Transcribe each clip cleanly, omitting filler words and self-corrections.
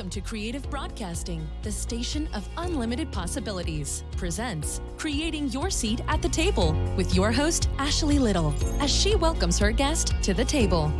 Welcome to Creative Broadcasting, the station of unlimited possibilities, presents Creating Your Seat at the Table with your host, Ashley Little, as she welcomes her guest to the table.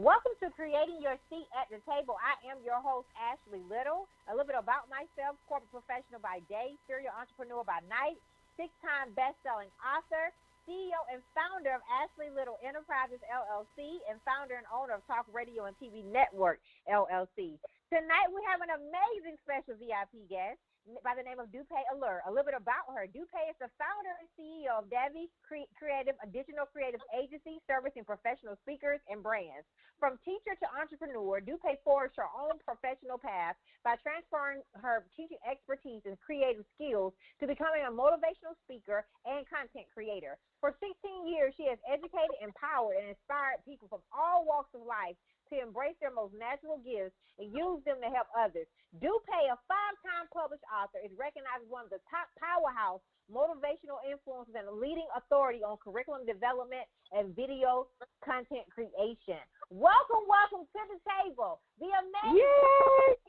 Welcome to Creating Your Seat at the Table. I am your host, Ashley Little. A little bit about myself: corporate professional by day, serial entrepreneur by night, 6-time best-selling author, CEO and founder of Ashley Little Enterprises, LLC, and founder and owner of Talk Radio and TV Network, LLC. Tonight, we have an amazing special VIP guest by the name of Dupe Aleru. A little bit about her. Dupe is the founder and CEO of Davy Creative, a digital creative agency servicing professional speakers and brands. From teacher to entrepreneur, Dupe forged her own professional path by transferring her teaching expertise and creative skills to becoming a motivational speaker and content creator. For 16 years, she has educated, empowered, and inspired people from all walks of life to embrace their most natural gifts and use them to help others. Dupe, a 5-time published author, is recognized as one of the top powerhouse motivational influencers and a leading authority on curriculum development and video content creation. Welcome to the table, the amazing.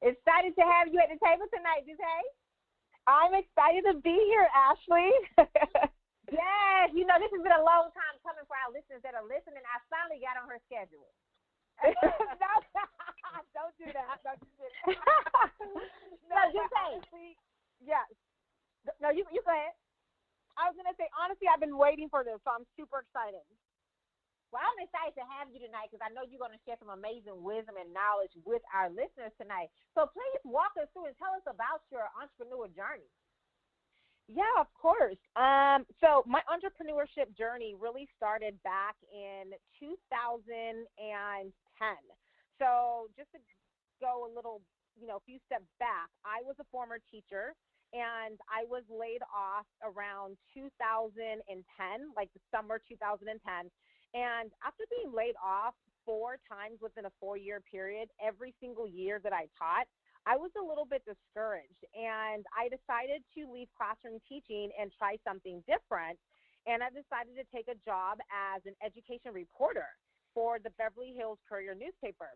Excited to have you at the table tonight, Dupe. I'm excited to be here, Ashley. Yes, you know, this has been a long time coming for our listeners that are listening. I finally got on her schedule. Don't do that. Don't do that. No, you say. Yes. No, you go ahead. I was going to say, honestly, I've been waiting for this, so I'm super excited. Well, I'm excited to have you tonight because I know you're going to share some amazing wisdom and knowledge with our listeners tonight. So please walk us through and tell us about your entrepreneur journey. Yeah, of course. So my entrepreneurship journey really started back in 2010. So just to go a little, a few steps back, I was a former teacher, and I was laid off around 2010, like the summer 2010. And after being laid off 4 times within a 4-year period, every single year that I taught, I was a little bit discouraged, and I decided to leave classroom teaching and try something different. And I decided to take a job as an education reporter for the Beverly Hills Courier newspaper.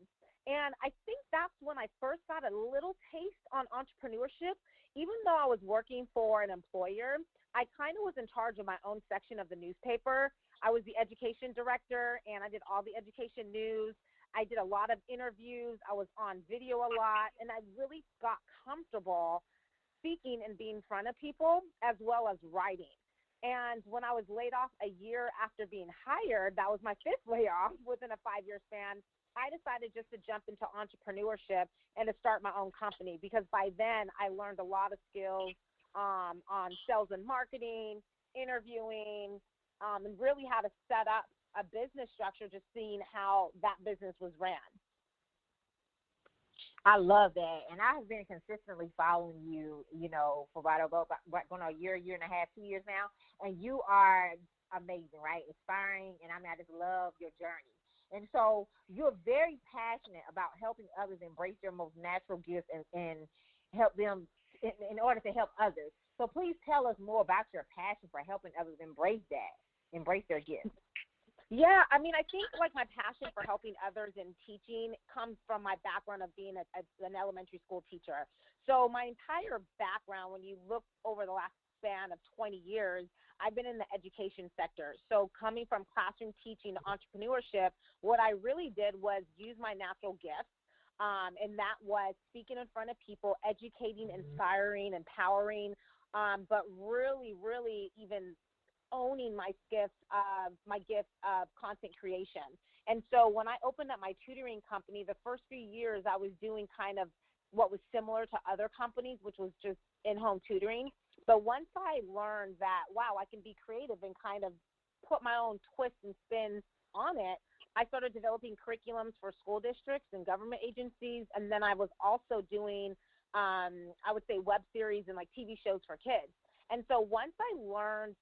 And I think that's when I first got a little taste on entrepreneurship. Even though I was working for an employer, I kind of was in charge of my own section of the newspaper. I was the education director, and I did all the education news. I did a lot of interviews. I was on video a lot, and I really got comfortable speaking and being in front of people as well as writing. And when I was laid off a year after being hired, that was my 5th layoff within a 5-year span, I decided just to jump into entrepreneurship and to start my own company, because by then I learned a lot of skills on sales and marketing, interviewing, and really how to set up a business structure, just seeing how that business was ran. I love that. And I have been consistently following you, for going on a year and a half, 2 years now. And you are amazing, right? Inspiring. And I just love your journey. And so you're very passionate about helping others embrace their most natural gifts and help them in order to help others. So please tell us more about your passion for helping others embrace their gifts. Yeah, I think my passion for helping others in teaching comes from my background of being an elementary school teacher. So my entire background, when you look over the last span of 20 years, I've been in the education sector. So coming from classroom teaching to entrepreneurship, what I really did was use my natural gifts, and that was speaking in front of people, educating, inspiring, empowering, but really, really even owning my gift of content creation. And so when I opened up my tutoring company, the first few years I was doing kind of what was similar to other companies, which was just in-home tutoring. But once I learned that, wow, I can be creative and kind of put my own twist and spin on it, I started developing curriculums for school districts and government agencies. And then I was also doing, I would say, web series and TV shows for kids. And so once I learned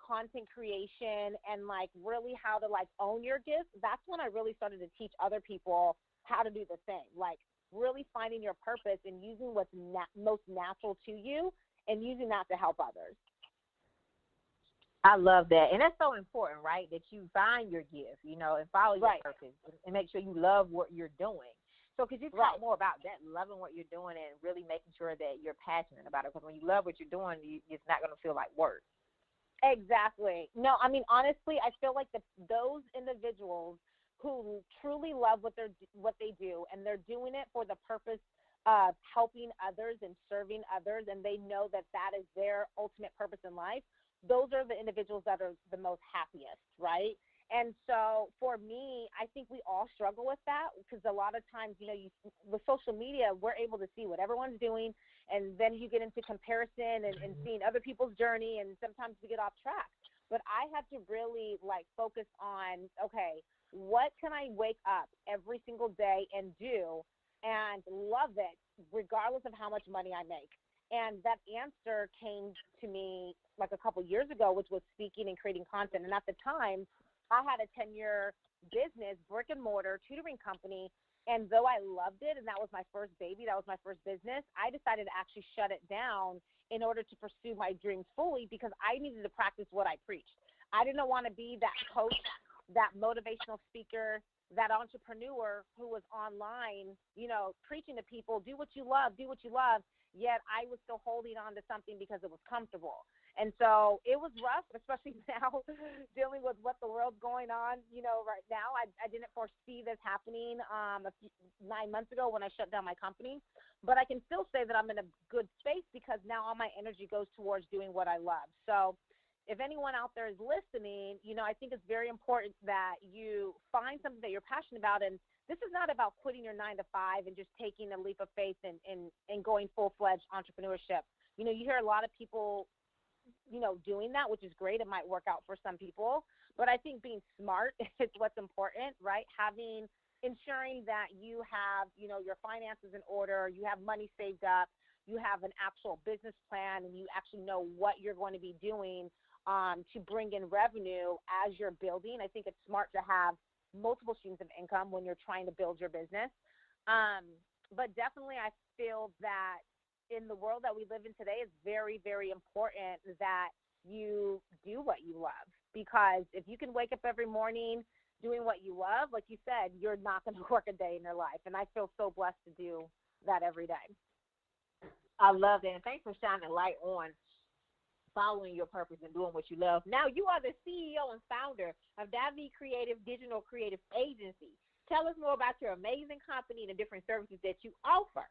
content creation and really how to own your gifts, that's when I really started to teach other people how to do the same, really finding your purpose and using what's most natural to you and using that to help others. I love that. And that's so important, right? That you find your gift, you know, and follow your purpose and make sure you love what you're doing. So could you talk more about that, loving what you're doing and really making sure that you're passionate about it? Because when you love what you're doing, it's not going to feel like work. Exactly. No, I mean, honestly, I feel like those individuals who truly love what they do, and they're doing it for the purpose of helping others and serving others, and they know that that is their ultimate purpose in life, those are the individuals that are the most happiest, right? And so for me, I think we all struggle with that because a lot of times, you know, with social media, we're able to see what everyone's doing, and then you get into comparison and seeing other people's journey, and sometimes we get off track. But I have to really focus on, okay, what can I wake up every single day and do and love it regardless of how much money I make? And that answer came to me a couple years ago, which was speaking and creating content. And at the time, I had a 10-year business, brick and mortar tutoring company. And though I loved it, and that was my first baby, that was my first business, I decided to actually shut it down in order to pursue my dreams fully because I needed to practice what I preached. I didn't want to be that coach, that motivational speaker, that entrepreneur who was online, you know, preaching to people, do what you love, yet I was still holding on to something because it was comfortable. And so it was rough, especially now dealing with what the world's going on, you know, right now. I didn't foresee this happening 9 months ago when I shut down my company. But I can still say that I'm in a good space because now all my energy goes towards doing what I love. So if anyone out there is listening, you know, I think it's very important that you find something that you're passionate about. And this is not about quitting your 9 to 5 and just taking a leap of faith and going full-fledged entrepreneurship. You know, you hear a lot of people, you know, doing that, which is great. It might work out for some people, but I think being smart is what's important, right? Ensuring that you have, you know, your finances in order, you have money saved up, you have an actual business plan, and you actually know what you're going to be doing to bring in revenue as you're building. I think it's smart to have multiple streams of income when you're trying to build your business. But definitely I feel that in the world that we live in today, it's very, very important that you do what you love, because if you can wake up every morning doing what you love, like you said, you're not going to work a day in your life. And I feel so blessed to do that every day. I love that. And thanks for shining light on following your purpose and doing what you love. Now you are the CEO and founder of Davi Creative Digital Creative Agency. Tell us more about your amazing company and the different services that you offer.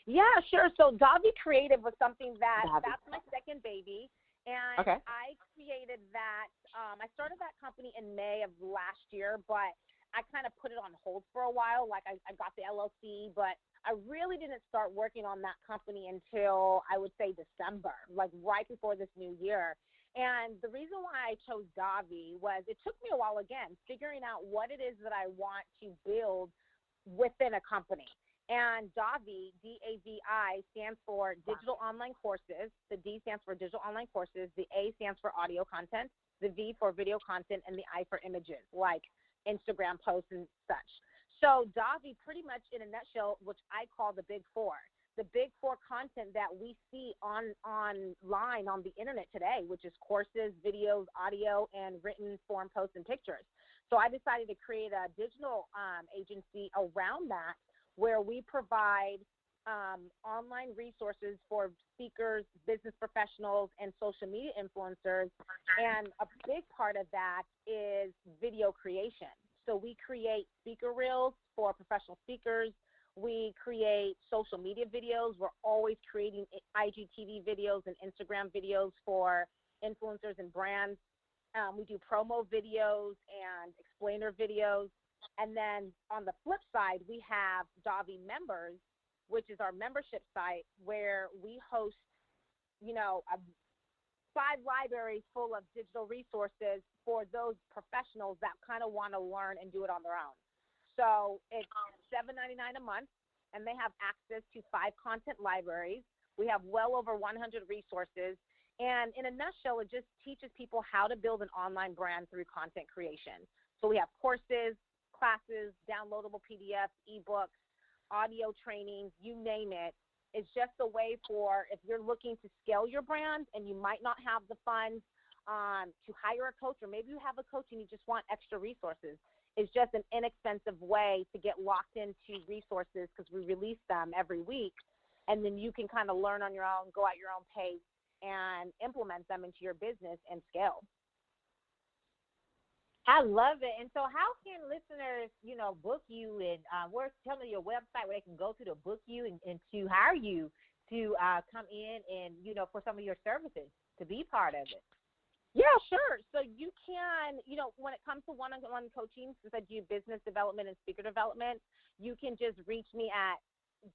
Yeah, sure. So Davi Creative was something that's my second baby. And I created that. I started that company in May of last year, but I kind of put it on hold for a while. I got the LLC, but I really didn't start working on that company until I would say December, right before this new year. And the reason why I chose Davi was it took me a while, again, figuring out what it is that I want to build within a company. And Davi, D-A-V-I, stands for Digital Online Courses. The D stands for Digital Online Courses. The A stands for Audio Content. The V for Video Content. And the I for Images, like Instagram posts and such. So Davi, pretty much in a nutshell, which I call the Big Four. The Big Four content that we see online on the internet today, which is courses, videos, audio, and written form posts and pictures. So I decided to create a digital agency around that, where we provide online resources for speakers, business professionals, and social media influencers. And a big part of that is video creation. So we create speaker reels for professional speakers. We create social media videos. We're always creating IGTV videos and Instagram videos for influencers and brands. We do promo videos and explainer videos. And then on the flip side, we have Davi Members, which is our membership site where we host, 5 libraries full of digital resources for those professionals that kind of want to learn and do it on their own. So it's $7.99 a month, and they have access to 5 content libraries. We have well over 100 resources. And in a nutshell, it just teaches people how to build an online brand through content creation. So we have courses, classes, downloadable PDFs, ebooks, audio trainings, you name it. It's just a way for if you're looking to scale your brand and you might not have the funds to hire a coach, or maybe you have a coach and you just want extra resources. It's just an inexpensive way to get locked into resources because we release them every week, and then you can kind of learn on your own, go at your own pace, and implement them into your business and scale. I love it. And so how can listeners, book you, and tell me your website where they can go to book you and to hire you to come in and, for some of your services to be part of it? Yeah, sure. So you can, when it comes to one-on-one coaching, since I do business development and speaker development, you can just reach me at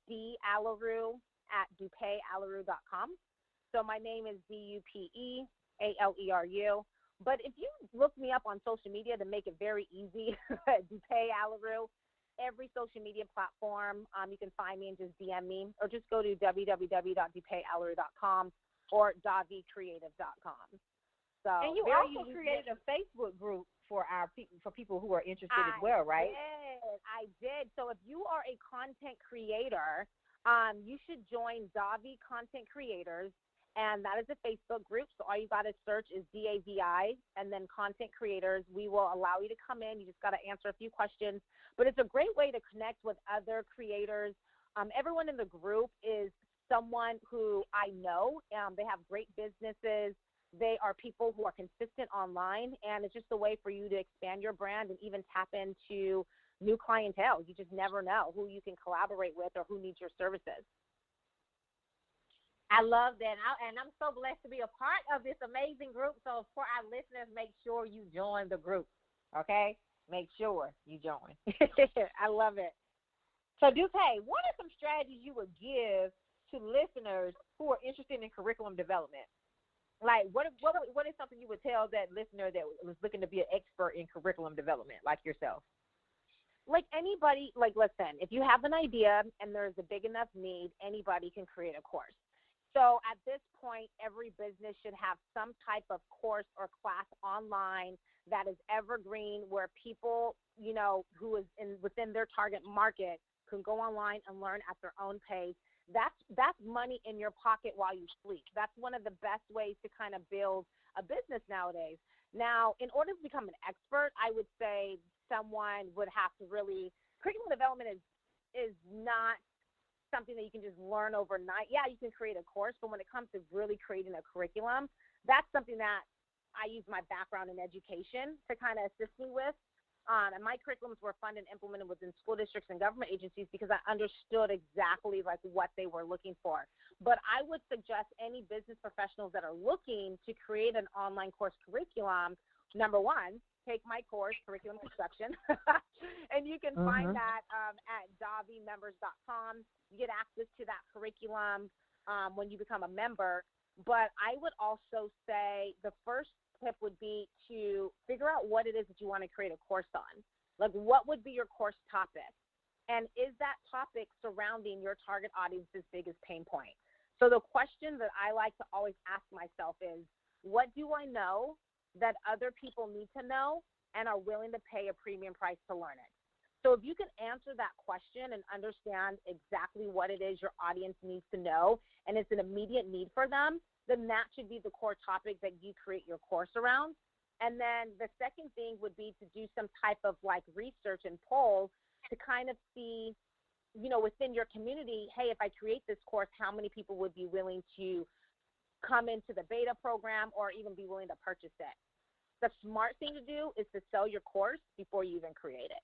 DALERU@DupeAleru.com. So my name is DUPEALERU. But if you look me up on social media to make it very easy, Dupe Aleru, every social media platform, you can find me and just DM me, or just go to www.dupealeru.com or davicreative.com. So, and you also created a Facebook group for people who are interested as well, right? I did. So if you are a content creator, you should join Davi Content Creators. And that is a Facebook group. So all you got to search is DAVI and then Content Creators. We will allow you to come in. You just got to answer a few questions. But it's a great way to connect with other creators. Everyone in the group is someone who I know. They have great businesses. They are people who are consistent online. And it's just a way for you to expand your brand and even tap into new clientele. You just never know who you can collaborate with or who needs your services. I love that, and I'm so blessed to be a part of this amazing group. So for our listeners, make sure you join the group, okay? Make sure you join. I love it. So, Dupe, what are some strategies you would give to listeners who are interested in curriculum development? Like, what is something you would tell that listener that was looking to be an expert in curriculum development, like yourself? Like anybody, listen, if you have an idea and there's a big enough need, anybody can create a course. So at this point, every business should have some type of course or class online that is evergreen, where people, who is within their target market can go online and learn at their own pace. That's money in your pocket while you sleep. That's one of the best ways to kind of build a business nowadays. Now, in order to become an expert, I would say someone would have to curriculum development is not something that you can just learn overnight. Yeah, you can create a course, but when it comes to really creating a curriculum, that's something that I use my background in education to kind of assist me with. And my curriculums were funded and implemented within school districts and government agencies because I understood exactly what they were looking for. But I would suggest any business professionals that are looking to create an online course curriculum, number one, take my course, Curriculum Construction, and you can find that at davimembers.com. You get access to that curriculum when you become a member. But I would also say the first tip would be to figure out what it is that you want to create a course on. Like, what would be your course topic? And is that topic surrounding your target audience's biggest pain point? So the question that I like to always ask myself is, what do I know that other people need to know and are willing to pay a premium price to learn it? So if you can answer that question and understand exactly what it is your audience needs to know, and it's an immediate need for them, then that should be the core topic that you create your course around. And then the second thing would be to do some type of research and poll to kind of see, within your community, hey, if I create this course, how many people would be willing to come into the beta program or even be willing to purchase it? The smart thing to do is to sell your course before you even create it.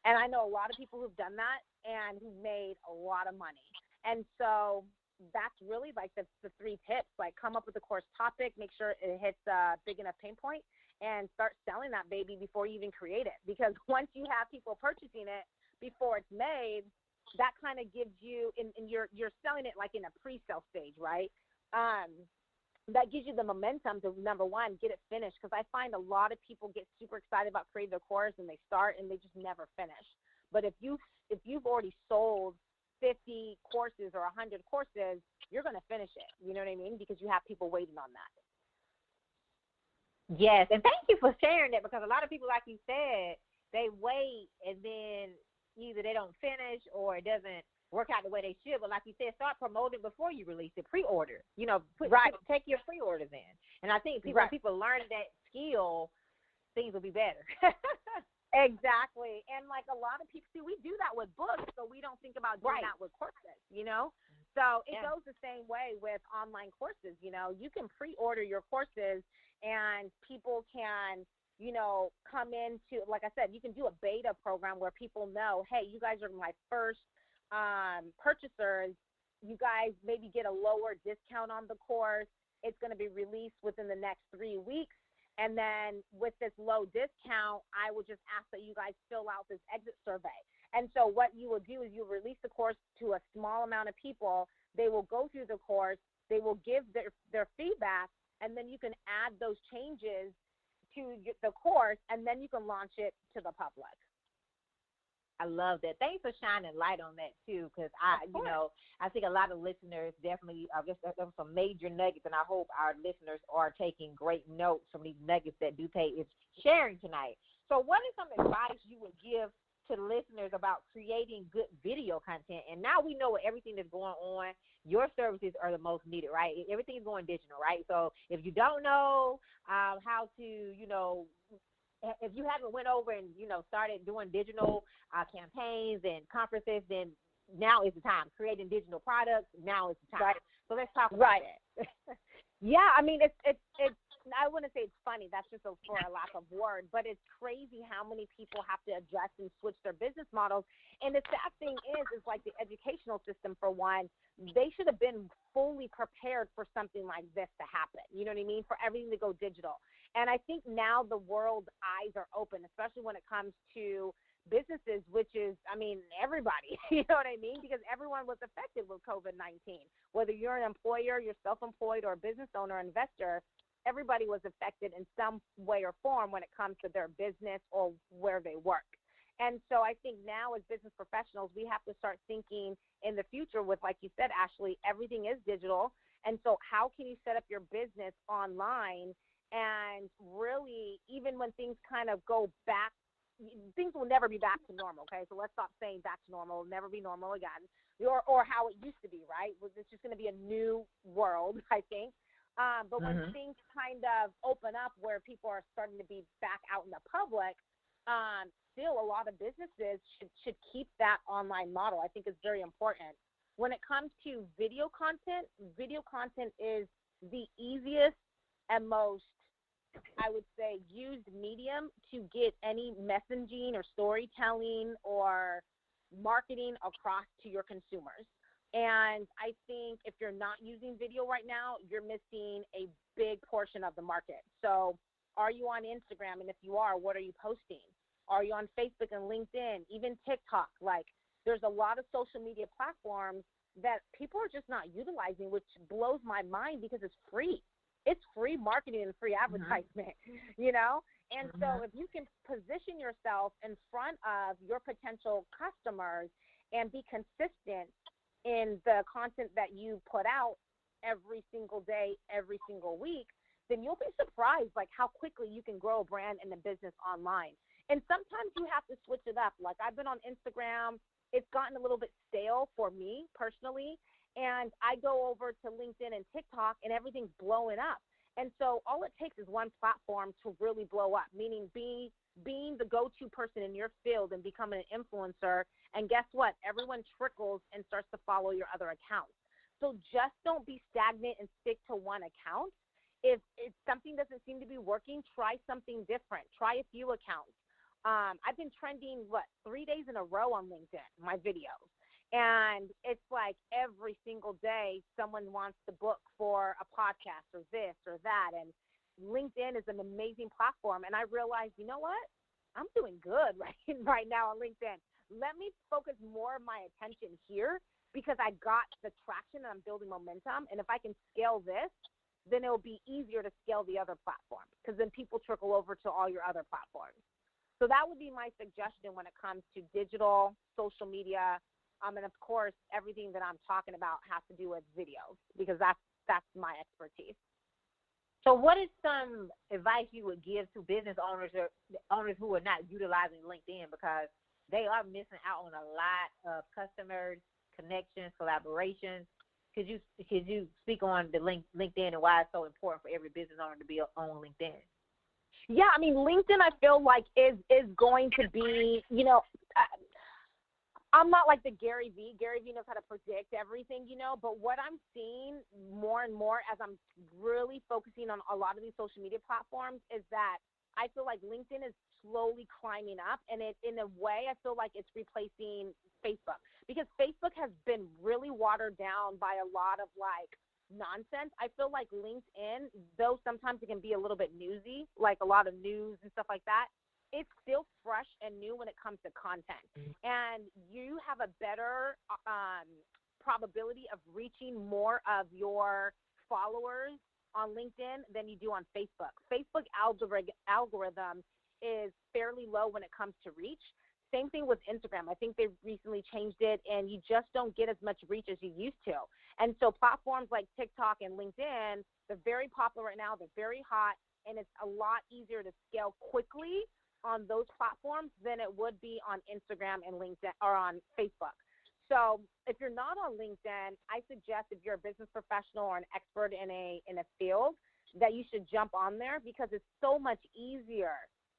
And I know a lot of people who've done that and who've made a lot of money. And so that's really the three tips. Come up with a course topic, make sure it hits a big enough pain point, and start selling that baby before you even create it. Because once you have people purchasing it before it's made, that kind of gives you, and you're selling it in a pre-sale stage, right? That gives you the momentum to, number one, get it finished. Because I find a lot of people get super excited about creating their course and they start and they just never finish. But if you've already sold 50 courses or 100 courses, you're going to finish it. You know what I mean? Because you have people waiting on that. Yes, and thank you for sharing that, because a lot of people, like you said, they wait and then either they don't finish or it doesn't work out the way they should. But like you said, start promoting before you release it. Pre-order. Take your pre-orders in. And I think when people learn that skill, things will be better. Exactly. And like a lot of people, see, we do that with books, so we don't think about doing that with courses, So it goes the same way with online courses. You can pre-order your courses and people can, come into, like I said, you can do a beta program where people know, hey, you guys are my first purchasers. You guys maybe get a lower discount on the course. It's going to be released within the next 3 weeks. And then with this low discount, I would just ask that you guys fill out this exit survey. And so what you will do is you release the course to a small amount of people. They will go through the course. They will give their feedback, and then you can add those changes to the course, and then you can launch it to the public. I love that. Thanks for shining light on that too, because I think a lot of listeners definitely. There were some major nuggets, and I hope our listeners are taking great notes from these nuggets that Dupe is sharing tonight. So, what is some advice you would give to listeners about creating good video content? And now we know with everything that's going on, your services are the most needed, right? Everything is going digital, right? So, if you don't know how to, if you haven't went over and, started doing digital campaigns and conferences, then now is the time. Creating digital products, now is the time. Right. So let's talk about that. Yeah, I mean, it's I wouldn't say it's funny. That's just for a lack of word. But it's crazy how many people have to adjust and switch their business models. And the sad thing is like the educational system, for one, they should have been fully prepared for something like this to happen. You know what I mean? For everything to go digital. And I think now the world's eyes are open, especially when it comes to businesses, which is, everybody, you know what I mean? Because everyone was affected with COVID-19. Whether you're an employer, you're self-employed, or a business owner, investor, everybody was affected in some way or form when it comes to their business or where they work. And so I think now as business professionals, we have to start thinking in the future with, like you said, Ashley, everything is digital. And so how can you set up your business online? And really, even when things kind of go back, things will never be back to normal, okay? So let's stop saying back to normal. It'll never be normal again, or how it used to be, right? It's just going to be a new world, I think. But when things kind of open up where people are starting to be back out in the public, still a lot of businesses should keep that online model. I think it's very important. When it comes to video content is the easiest and most, I would say, used medium to get any messaging or storytelling or marketing across to your consumers. And I think if you're not using video right now, you're missing a big portion of the market. So are you on Instagram? And if you are, what are you posting? Are you on Facebook and LinkedIn, even TikTok? Like, there's a lot of social media platforms that people are just not utilizing, which blows my mind because it's free. It's free marketing and free advertisement, And so if you can position yourself in front of your potential customers and be consistent in the content that you put out every single day, every single week, then you'll be surprised like how quickly you can grow a brand and a business online. And sometimes you have to switch it up. Like, I've been on Instagram. It's gotten a little bit stale for me personally. And I go over to LinkedIn and TikTok, and everything's blowing up. And so all it takes is one platform to really blow up, meaning being the go-to person in your field and becoming an influencer. And guess what? Everyone trickles and starts to follow your other accounts. So just don't be stagnant and stick to one account. If something doesn't seem to be working, try something different. Try a few accounts. I've been trending, 3 days in a row on LinkedIn, my videos. And it's like every single day someone wants to book for a podcast or this or that. And LinkedIn is an amazing platform. And I realized, you know what? I'm doing good right now on LinkedIn. Let me focus more of my attention here because I got the traction and I'm building momentum. And if I can scale this, then it'll be easier to scale the other platforms because then people trickle over to all your other platforms. So that would be my suggestion when it comes to digital, social media, and of course, everything that I'm talking about has to do with video because that's my expertise. So what is some advice you would give to business owners or owners who are not utilizing LinkedIn because they are missing out on a lot of customers connections, collaborations? Could you speak on the LinkedIn and why it's so important for every business owner to be on LinkedIn? Yeah, I mean, LinkedIn, I feel like is going to be, I'm not like the Gary V. Gary V knows how to predict everything, but what I'm seeing more and more as I'm really focusing on a lot of these social media platforms is that I feel like LinkedIn is slowly climbing up, and in a way, I feel like it's replacing Facebook, because Facebook has been really watered down by a lot of nonsense. I feel like LinkedIn, though sometimes it can be a little bit newsy, like a lot of news and stuff like that, it's still fresh and new when it comes to content. And you have a better probability of reaching more of your followers on LinkedIn than you do on Facebook. Facebook algorithm is fairly low when it comes to reach. Same thing with Instagram. I think they recently changed it, and you just don't get as much reach as you used to. And so platforms like TikTok and LinkedIn, they're very popular right now. They're very hot, and it's a lot easier to scale quickly on those platforms than it would be on Instagram and LinkedIn or on Facebook. So if you're not on LinkedIn, I suggest if you're a business professional or an expert in a field that you should jump on there, because it's so much easier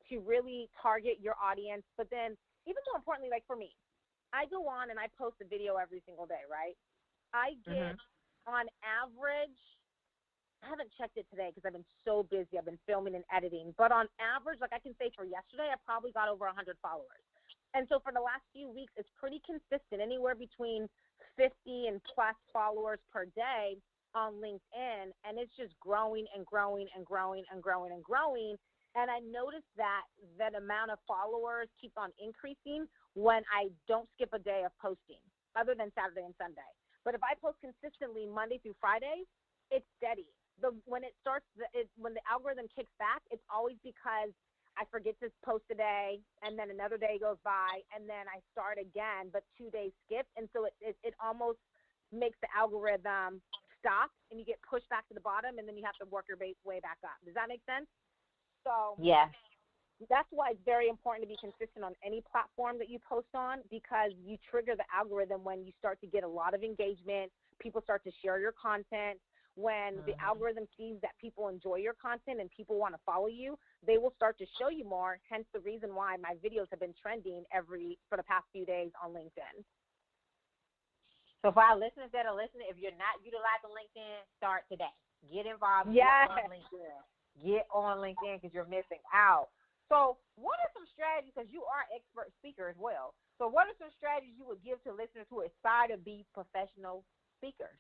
to really target your audience. But then even more importantly, like for me, I go on and I post a video every single day, right? I get on average, I haven't checked it today because I've been so busy. I've been filming and editing. But on average, like I can say for yesterday, I probably got over 100 followers. And so for the last few weeks, it's pretty consistent, anywhere between 50 and plus followers per day on LinkedIn. And it's just growing and growing and growing and growing and growing. And I noticed that amount of followers keeps on increasing when I don't skip a day of posting, other than Saturday and Sunday. But if I post consistently Monday through Friday, it's steady. When the algorithm kicks back, it's always because I forget to post a day, and then another day goes by, and then I start again, but 2 days skipped. And so it almost makes the algorithm stop, and you get pushed back to the bottom, and then you have to work your way back up. Does that make sense? So yeah, that's why it's very important to be consistent on any platform that you post on, because you trigger the algorithm when you start to get a lot of engagement. People start to share your content. When the algorithm sees that people enjoy your content and people want to follow you, they will start to show you more. Hence the reason why my videos have been trending for the past few days on LinkedIn. So for our listeners that are listening, if you're not utilizing LinkedIn, start today. Get involved. Yes. Get on LinkedIn. Get on LinkedIn because you're missing out. So what are some strategies, because you are an expert speaker as well, so what are some strategies you would give to listeners who aspire to be professional speakers?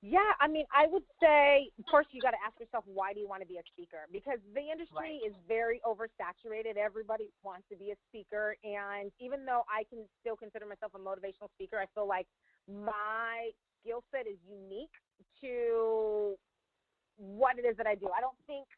Yeah, I mean, I would say first you got to ask yourself, why do you want to be a speaker? Because the industry is very oversaturated. Everybody wants to be a speaker. And even though I can still consider myself a motivational speaker, I feel like my skill set is unique to what it is that I do. I don't think,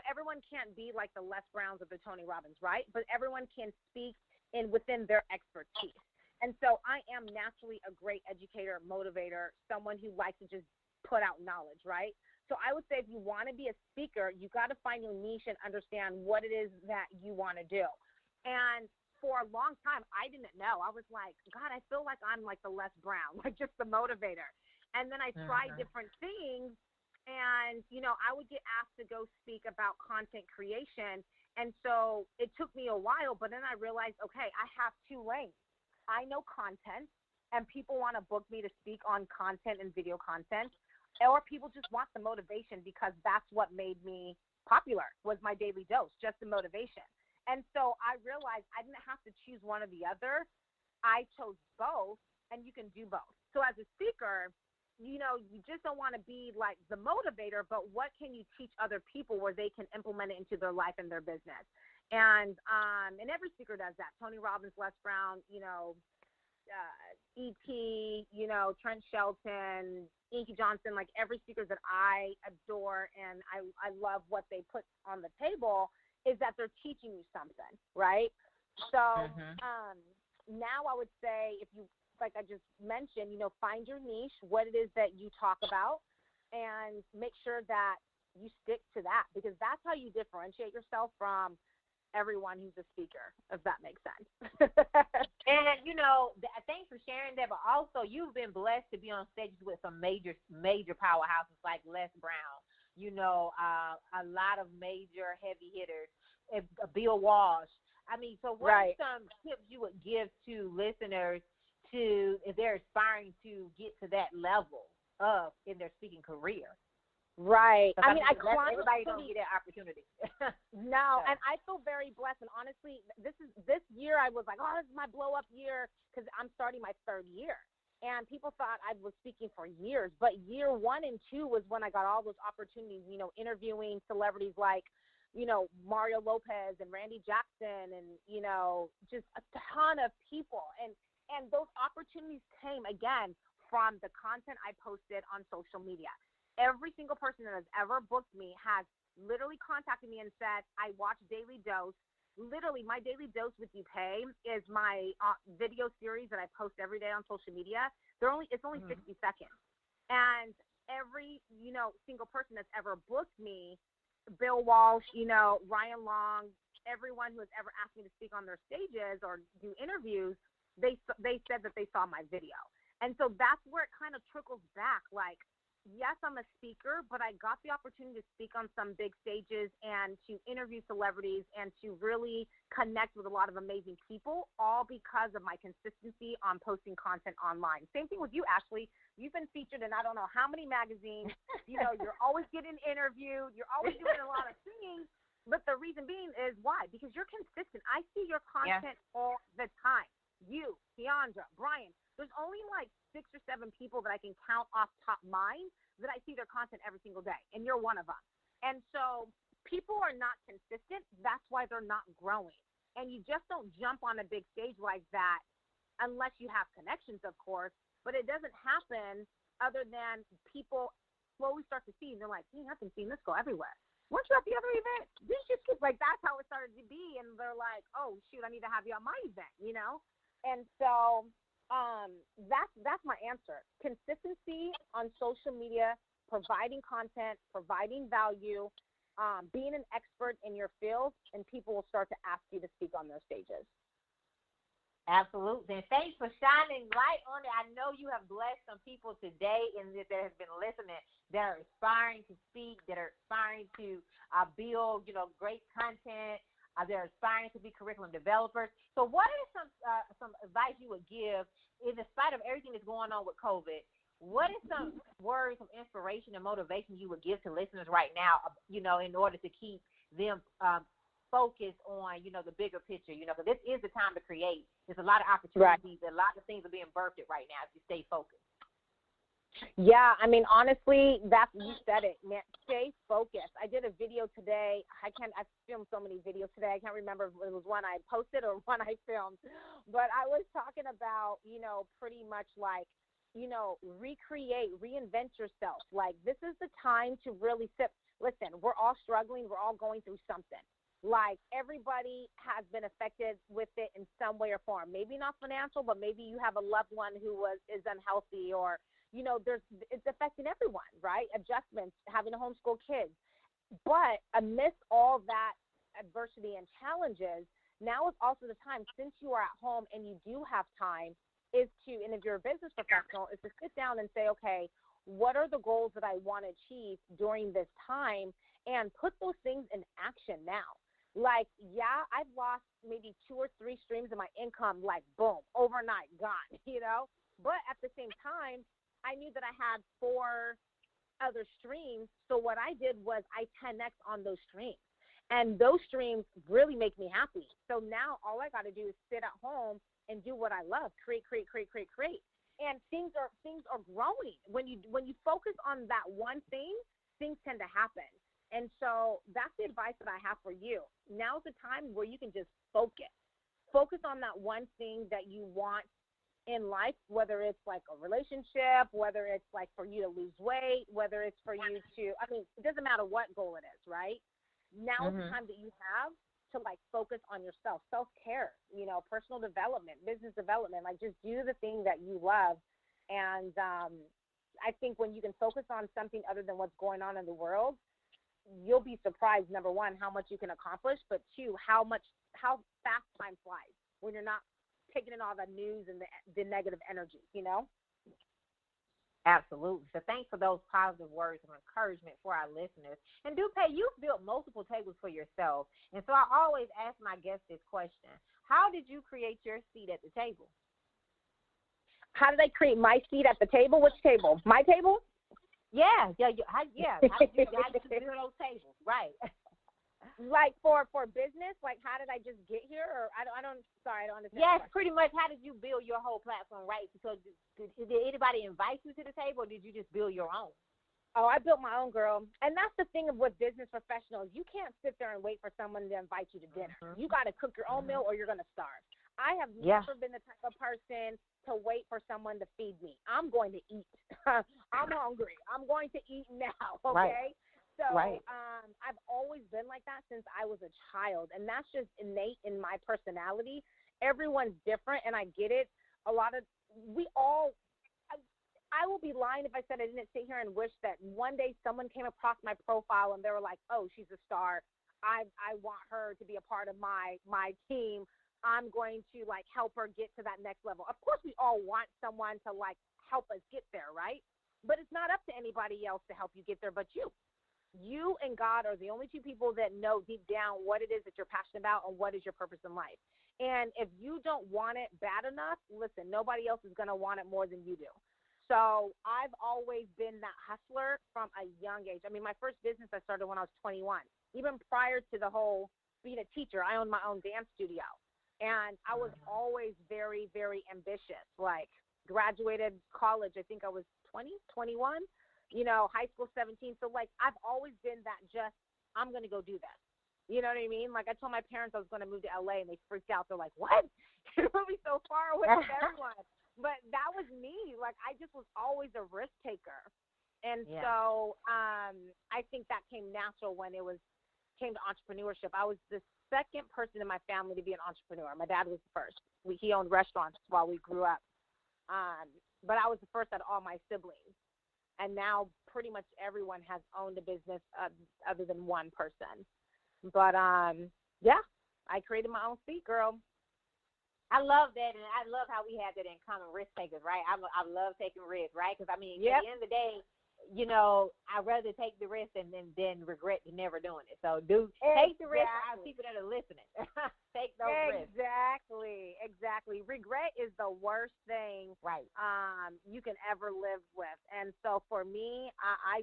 everyone can't be like the Les Browns or the Tony Robbins, right? But everyone can speak within their expertise. And so I am naturally a great educator, motivator, someone who likes to just put out knowledge, right? So I would say if you want to be a speaker, you got to find your niche and understand what it is that you want to do. And for a long time, I didn't know. I was like, God, I feel like I'm like the Les Brown, like just the motivator. And then I tried different things, and, I would get asked to go speak about content creation. And so it took me a while, but then I realized, okay, I have two lanes. I know content, and people want to book me to speak on content and video content, or people just want the motivation because that's what made me popular, was my daily dose, just the motivation. And so I realized I didn't have to choose one or the other. I chose both, and you can do both. So as a speaker, you just don't want to be like the motivator, but what can you teach other people where they can implement it into their life and their business? And every speaker does that. Tony Robbins, Les Brown, E.T., Trent Shelton, Inky Johnson, like every speaker that I adore and I love what they put on the table is that they're teaching you something, right? So now I would say, if you, like I just mentioned, find your niche, what it is that you talk about, and make sure that you stick to that, because that's how you differentiate yourself from everyone who's a speaker, if that makes sense. And, thanks for sharing that. But also, you've been blessed to be on stages with some major powerhouses like Les Brown, a lot of major heavy hitters, Bill Walsh. I mean, so what are some tips you would give to listeners if they're aspiring to get to that level in their speaking career? Right. I mean, everybody don't get that opportunity. No, and I feel very blessed. And honestly, this year I was like, oh, this is my blow up year because I'm starting my third year. And people thought I was speaking for years, but year 1 and 2 was when I got all those opportunities, interviewing celebrities like, Mario Lopez and Randy Jackson and, just a ton of people. And those opportunities came again from the content I posted on social media. Every single person that has ever booked me has literally contacted me and said, I watch Daily Dose. Literally, my Daily Dose with Dupe is my video series that I post every day on social media. It's only 60 seconds. And every, single person that's ever booked me, Bill Walsh, Ryan Long, everyone who has ever asked me to speak on their stages or do interviews, they said that they saw my video. And so that's where it kind of trickles back. Like, yes, I'm a speaker, but I got the opportunity to speak on some big stages and to interview celebrities and to really connect with a lot of amazing people, all because of my consistency on posting content online. Same thing with you, Ashley. You've been featured in I don't know how many magazines. You're always getting interviewed. You're always doing a lot of things. But the reason being is why? Because you're consistent. I see your content all the time. You, Keandra, Brian, there's only like 6 or 7 people that I can count off top mind that I see their content every single day, and you're one of them. And so people are not consistent. That's why they're not growing. And you just don't jump on a big stage like that unless you have connections, of course, but it doesn't happen other than people slowly start to see, and they're like, I've been seeing this go everywhere. Weren't you at the other event? This just keeps like, that's how it started to be. And they're like, oh, shoot, I need to have you at my event, And so that's my answer. Consistency on social media, providing content, providing value, being an expert in your field, and people will start to ask you to speak on their stages. Absolutely. And thanks for shining light on it. I know you have blessed some people today and that have been listening that are aspiring to speak, that are aspiring to build, great content. They're aspiring to be curriculum developers. So what are some advice you would give in spite of everything that's going on with COVID? What is some words of inspiration and motivation you would give to listeners right now, in order to keep them focused on, the bigger picture, because this is the time to create. There's a lot of opportunities. Right. A lot of things are being birthed right now if you stay focused. Yeah, I mean, honestly, you said it, man. Stay focused. I did a video today. I filmed so many videos today. I can't remember if it was one I posted or one I filmed. But I was talking about, pretty much like, recreate, reinvent yourself. Like, this is the time to really listen, we're all struggling. We're all going through something. Like, everybody has been affected with it in some way or form. Maybe not financial, but maybe you have a loved one who is unhealthy or, it's affecting everyone, right? Adjustments, having to homeschool kids. But amidst all that adversity and challenges, now is also the time, since you are at home and you do have time, and if you're a business professional, is to sit down and say, okay, what are the goals that I want to achieve during this time, and put those things in action now. Like, yeah, I've lost maybe 2 or 3 streams of my income, like, boom, overnight, gone, But at the same time, I knew that I had 4 other streams. So what I did was I 10x on those streams. And those streams really make me happy. So now all I got to do is sit at home and do what I love, create. And things are growing. When you focus on that one thing, things tend to happen. And so that's the advice that I have for you. Now's the time where you can just focus. Focus on that one thing that you want in life, whether it's like a relationship, whether it's like for you to lose weight, whether it's for you to, it doesn't matter what goal it is, right? Now is the time that you have to like focus on yourself, self-care, personal development, business development, like just do the thing that you love. And I think when you can focus on something other than what's going on in the world, you'll be surprised, number one, how much you can accomplish, but two, how fast time flies when you're not taking in all the news and the negative energy, you know? Absolutely. So thanks for those positive words of encouragement for our listeners. And Dupe, you've built multiple tables for yourself. And so I always ask my guests this question. How did you create your seat at the table? How did I create my seat at the table? Which table? My table? Yeah. How did you build those tables? Right. Like for business, like how did I just get here? Or I don't understand. Yes, pretty much. How did you build your whole platform, right? So did anybody invite you to the table, or did you just build your own? Oh, I built my own, girl. And that's the thing with business professionals. You can't sit there and wait for someone to invite you to dinner. Mm-hmm. You got to cook your own meal or you're going to starve. I have never been the type of person to wait for someone to feed me. I'm going to eat. I'm hungry. I'm going to eat now, okay? Right. So I've always been like that since I was a child, and that's just innate in my personality. Everyone's different, and I get it. I will be lying if I said I didn't sit here and wish that one day someone came across my profile and they were like, oh, she's a star. I want her to be a part of my team. I'm going to, like, help her get to that next level. Of course, we all want someone to, like, help us get there, right? But it's not up to anybody else to help you get there but you. You and God are the only two people that know deep down what it is that you're passionate about and what is your purpose in life. And if you don't want it bad enough, listen, nobody else is going to want it more than you do. So I've always been that hustler from a young age. I mean, my first business I started when I was 21. Even prior to the whole being a teacher, I owned my own dance studio. And I was always very, very ambitious. Like, graduated college, I think I was 20, 21. You know, high school 17. So, like, I've always been that just, I'm going to go do this. You know what I mean? Like, I told my parents I was going to move to L.A., and they freaked out. They're like, what? You're moving so far away from everyone. But that was me. Like, I just was always a risk taker. And so I think that came natural when it came to entrepreneurship. I was the second person in my family to be an entrepreneur. My dad was the first. He owned restaurants while we grew up. But I was the first out of all my siblings. And now pretty much everyone has owned a business other than one person. But, I created my own seat, girl. I love that, and I love how we have that in common, risk takers, right? I love taking risks, right? Because, I mean, at the end of the day, you know, I'd rather take the risk than regret never doing it. So take the risk for our people that are listening. Take those risks. Exactly. Regret is the worst thing you can ever live with. And so for me, I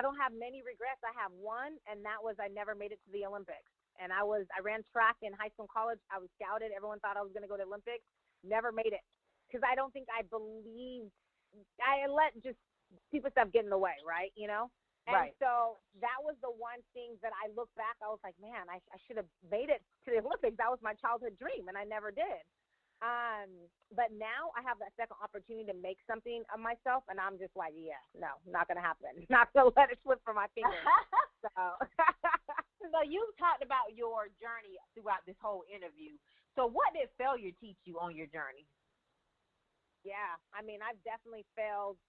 don't have many regrets. I have one, and that was I never made it to the Olympics. And I ran track in high school and college. I was scouted. Everyone thought I was going to go to the Olympics. Never made it because I don't think I believed. I let just stupid stuff get in the way, right? You know? And so that was the one thing that I look back, I was like, man, I should have made it to the Olympics. That was my childhood dream, and I never did. But now I have that second opportunity to make something of myself, and I'm just like, no, not going to happen. Not going to let it slip from my fingers. So you talked about your journey throughout this whole interview. So what did failure teach you on your journey? Yeah, I mean, I've definitely failed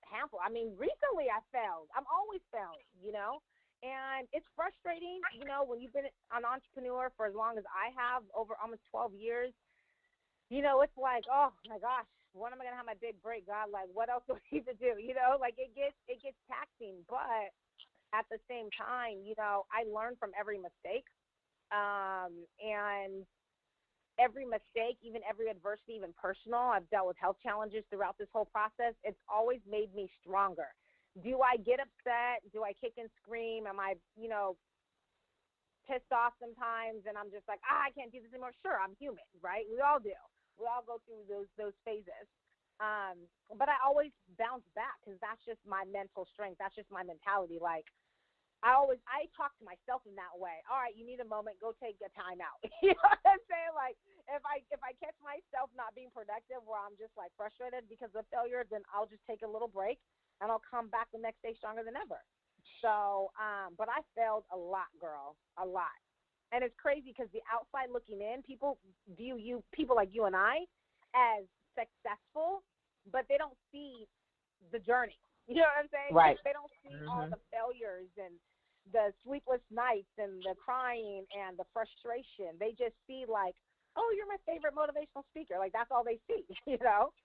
handful. I mean, recently I failed. I'm always failing, you know, and it's frustrating, you know, when you've been an entrepreneur for as long as I have, over almost 12 years, you know, it's like, oh my gosh, when am I going to have my big break, God? Like, what else do I need to do? You know, like it gets taxing, but at the same time, you know, I learn from every mistake, and every mistake, even every adversity, even personal. I've dealt with health challenges throughout this whole process. It's always made me stronger. Do I get upset? Do I kick and scream? Am I, you know, pissed off sometimes? And I'm just like, I can't do this anymore. Sure, I'm human, right? We all do. We all go through those phases. But I always bounce back because that's just my mental strength. That's just my mentality. Like, I talk to myself in that way. All right, you need a moment, go take a time out. You know what I'm saying? Like, if I catch myself not being productive where I'm just like frustrated because of failure, then I'll just take a little break and I'll come back the next day stronger than ever. So, but I failed a lot, girl, a lot. And it's crazy because the outside looking in, people view people like you and I, as successful, but they don't see the journey. You know what I'm saying? Right. They don't see all the failures and the sleepless nights and the crying and the frustration. They just see like, oh, you're my favorite motivational speaker. Like, that's all they see, you know?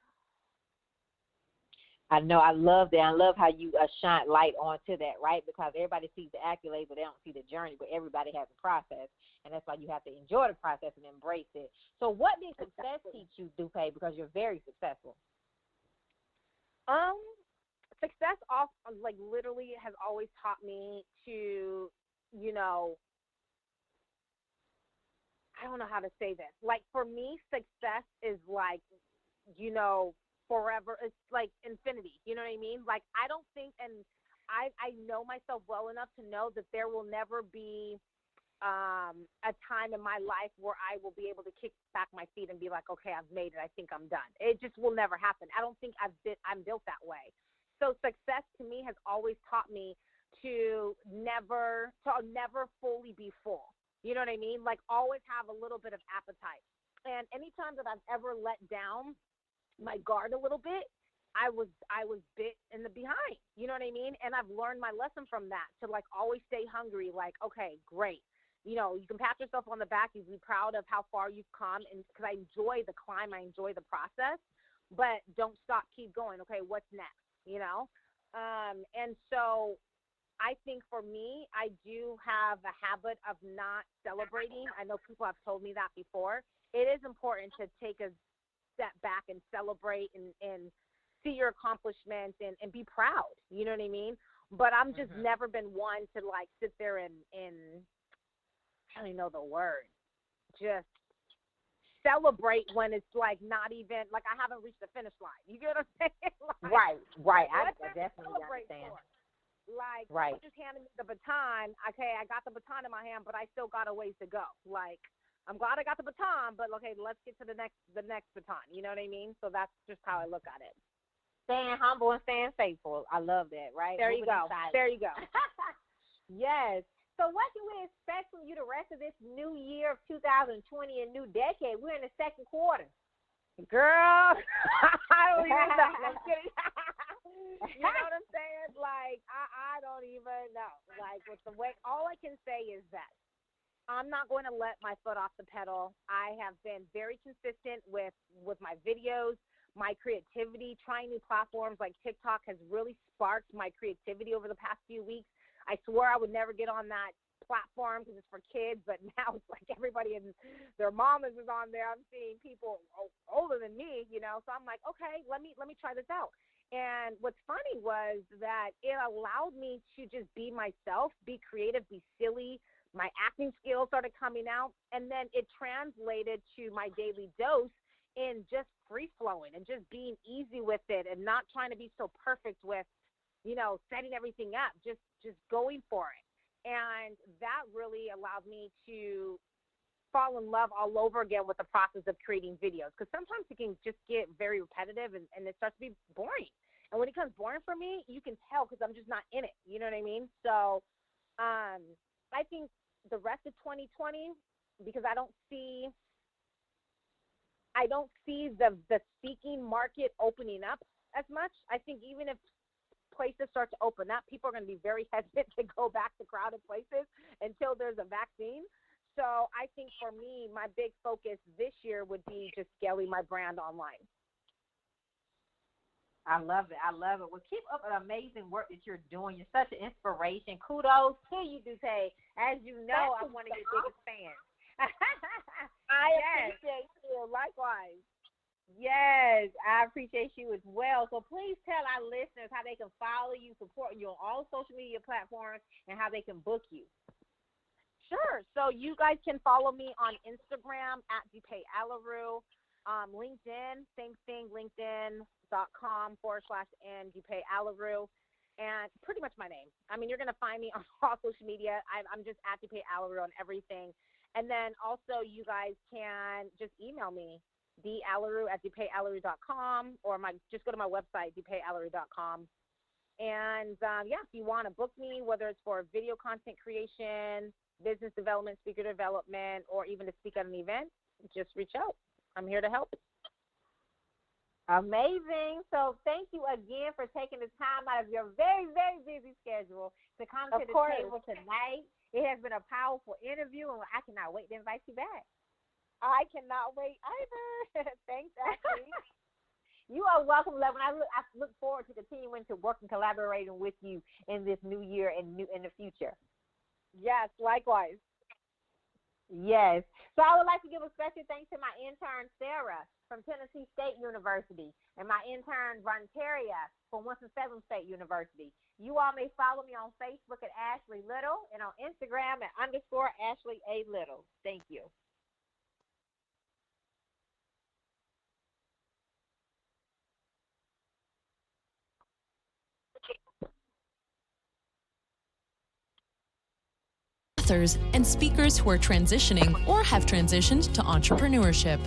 I know. I love that. I love how you shine light onto that, right? Because everybody sees the accolades, but they don't see the journey. But everybody has a process, and that's why you have to enjoy the process and embrace it. So what did success teach you, Dupe, because you're very successful? Success like literally has always taught me to, you know, I don't know how to say this. Like, for me, success is like, you know, forever. It's like infinity. You know what I mean? Like, I don't think, and I know myself well enough to know that there will never be a time in my life where I will be able to kick back my feet and be like, okay, I've made it. I think I'm done. It just will never happen. I don't think I'm built that way. So success to me has always taught me to never fully be full. You know what I mean? Like, always have a little bit of appetite. And anytime that I've ever let down my guard a little bit, I was bit in the behind. You know what I mean? And I've learned my lesson from that, to like always stay hungry. Like, okay, great. You know, you can pat yourself on the back. You can be proud of how far you've come, and because I enjoy the climb, I enjoy the process. But don't stop. Keep going. Okay, what's next? You know? And so I think for me, I do have a habit of not celebrating. I know people have told me that before. It is important to take a step back and celebrate and see your accomplishments and be proud. You know what I mean? But I'm just never been one to like sit there and I don't even know the word, just celebrate when it's like not even, like I haven't reached the finish line. You get what I'm saying? Like, right. I definitely understand. Like, right. Just handing me the baton. Okay, I got the baton in my hand, but I still got a ways to go. Like, I'm glad I got the baton, but okay, let's get to the next baton. You know what I mean? So that's just how I look at it. Staying humble and staying faithful. I love that, right? There you go. There you go. Yes. So what can we expect from you the rest of this new year of 2020, a new decade? We're in the second quarter. Girl, I don't even know. I'm kidding. You know what I'm saying? Like, I don't even know. Like, with the way, all I can say is that I'm not going to let my foot off the pedal. I have been very consistent with my videos, my creativity. Trying new platforms like TikTok has really sparked my creativity over the past few weeks. I swore I would never get on that platform because it's for kids, but now it's like everybody and their mamas is on there. I'm seeing people older than me, you know, so I'm like, okay, let me try this out. And what's funny was that it allowed me to just be myself, be creative, be silly. My acting skills started coming out, and then it translated to my daily dose in just free flowing and just being easy with it and not trying to be so perfect with, you know, setting everything up, just going for it. And that really allowed me to fall in love all over again with the process of creating videos, because sometimes it can just get very repetitive and it starts to be boring. And when it becomes boring for me, you can tell because I'm just not in it. You know what I mean? So I think the rest of 2020, because I don't see the speaking market opening up as much. I think even if places start to open up, people are going to be very hesitant to go back to crowded places until there's a vaccine. So I think for me, my big focus this year would be just scaling my brand online. I love it. Well, keep up an amazing work that you're doing. You're such an inspiration. Kudos to you, Dupe. As you know, I'm one of your biggest fans. I appreciate you. Likewise. Yes, I appreciate you as well. So please tell our listeners how they can follow you, support you on all social media platforms, and how they can book you. Sure. So you guys can follow me on Instagram at Dupe Aleru. LinkedIn, same thing, linkedin.com/and Dupe Aleru. And pretty much my name. I mean, you're going to find me on all social media. I'm just at Dupe Aleru on everything. And then also you guys can just email me, daleru@dupealeru.com, or just go to my website, dupealeru.com. And, if you want to book me, whether it's for video content creation, business development, speaker development, or even to speak at an event, just reach out. I'm here to help. Amazing. So thank you again for taking the time out of your very, very busy schedule to come to the table tonight. It has been a powerful interview, and I cannot wait to invite you back. I cannot wait either. Thanks, Ashley. You are welcome, love. And I look forward to continuing to work and collaborating with you in this new year and in the future. Yes, likewise. Yes. So I would like to give a special thanks to my intern, Sarah, from Tennessee State University, and my intern, Rontaria, from Winston-Salem State University. You all may follow me on Facebook at Ashley Little and on Instagram at _Ashley A. Little. Thank you. Authors and speakers who are transitioning or have transitioned to entrepreneurship.